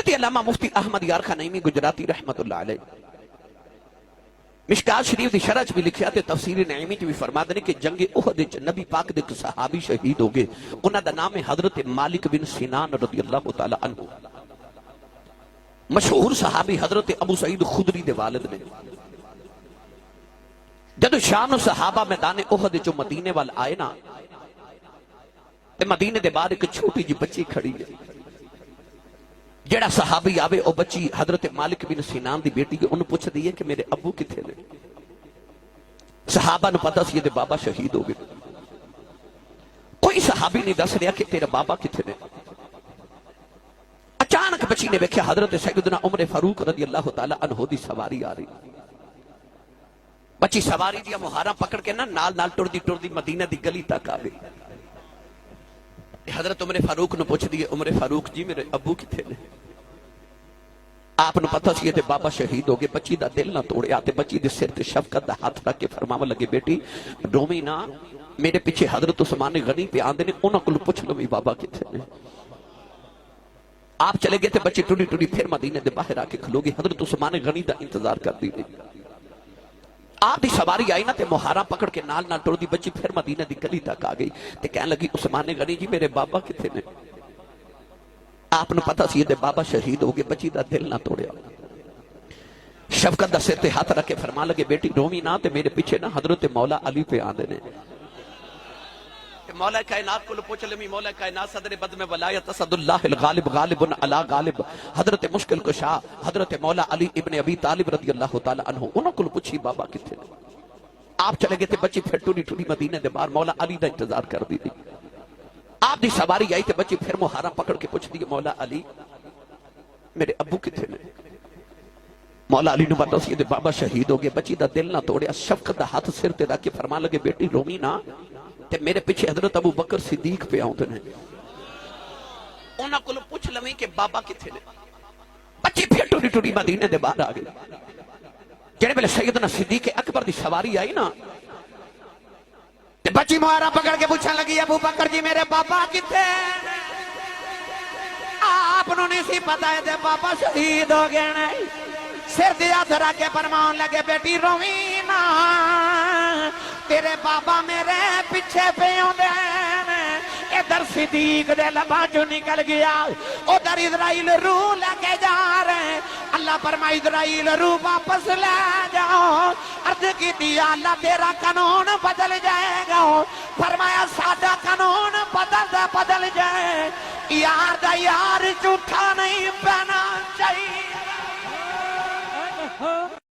حضرت علامہ مفتی احمد یار خان نعیمی گجراتی رحمت اللہ علیہ مشکات شریف دی شرح بھی لکھیا تے تفسیر نعیمی بھی فرما دے کہ جنگ احد وچ نبی پاک دے صحابی شہید ہو گئے، انہاں دا نام ہے حضرت مالک بن سنان رضی اللہ تعالی عنہ۔ مشہور صحابی حضرت ابو سعید خدری دے والد نے۔ جدو شام و صحابہ میدان احد جو مدینے وال آئے نا تے مدینے دے بعد ایک چھوٹی جی بچی کھڑی ہے، جڑا صحابی آوے او بچی حضرت مالک بن سنان دی بیٹی کے انہوں پوچھ دیئے کہ میرے ابو کتھے نے؟ صحابہ نے پتہ سی دے بابا شہید ہو گئے، کوئی صحابی نہیں دس رہا کہ تیرا بابا کتھے نے۔ اچانک بچی نے دیکھا حضرت سیدنا عمر فاروق رضی اللہ تعالی عنہ دی سواری آ رہی، بچی سواری دیا مہارا پکڑ کے نال ٹردی مدینہ دی گلی تک آ گئی۔ حضرت عمر فاروق نے پوچھ دیئے عمر فاروق جی میرے ابو کتھے نے؟ آپ نے پتہ سی تے بابا شہید ہو گئے، بچی دا دل نہ توڑے آتے، بچی دے سر تے شفقت دا ہاتھ رکھ کے فرماوا لگے بیٹی رومی نا، میرے پیچھے حضرت عثمان غنی پہ آندے نے، انہوں کو پوچھ لو بھی بابا کتھے نے۔ آپ چلے گئے تھے، بچی ٹوڑی پھر مدینے دے باہر آ کے کھلو گی، حضرت عثمان غنی دا انتظار کر دی گئی۔ آپ دی سواری آئی نا تے مہارا پکڑ کے نال ٹر دی بچی پھر مدینہ دی گلی تک آ گئی تے کہنے لگی عثمان غنی جی میرے بابا کتھے نے؟ آپ نے پتہ سی دے بابا شہید ہو گئے، بچی دا دل نہ توڑیا، شفقت دا سر تے ہاتھ رکھ کے فرما لگے بیٹی رومی نہ تے میرے پیچھے نا حضرت مولا علی پہ آندے نے۔ مولا کائنات کو پوچھ لمی مولا کائنات صدر بد میں ولایت اسد اللہ الغالب غالب علی غالب حضرت مشکل کشا حضرت مولا علی ابن ابی طالب رضی اللہ تعالی عنہ، انہوں کو پوچھی بابا کتھے نے؟ آپ چلے گئے تھے، بچی پھر ٹوڑی مدینے دے باہر مولا علی دا انتظار کر دی تھی۔ آپ دی سواری آئی تھے، بچی پھر مہارا پکڑ کے پوچھ دی مولا علی میرے ابو کتھے نے؟ مولا علی نے بتا سی دے بابا شہید ہو گئے، بچی دا دل نہ توڑیا، شفقت دا ہاتھ سر تے رکھ کے فرما لگے بیٹی رومی نہ تے میرے پیچھے حضرت ابو بکر صدیق پہ آؤں نے، انہاں کو پوچھ لویں کہ بابا کتھے نے؟ بچی پھر ٹوڑی مدینے دے باہر آ گئی، جڑے بلے سیدنا صدیق اکبر دی سواری آئی نا تے بچی مہارا پکڑ کے پوچھنے لگی ابو بکر جی میرے بابا کتھے؟ آپ نو نہیں سی پتہ ہے تے بابا شہید ہو گئے نہیں، سر دیا دھرا کے فرمان لگے بیٹی روی نا، تیرے بابا میرے پیچھے پہ ہوندے ہیں، ادھر صدیق دے لبا جو نکل گیا، ادھر اسرائیل روح لگے جا رہے ہیں، اللہ فرمائے اسرائیل روح واپس لے جاؤ، عرض کی دیا اللہ تیرا قانون بدل جائے گا، فرمایا سادہ قانون بدل جائے، یار دا یار جھوٹا نہیں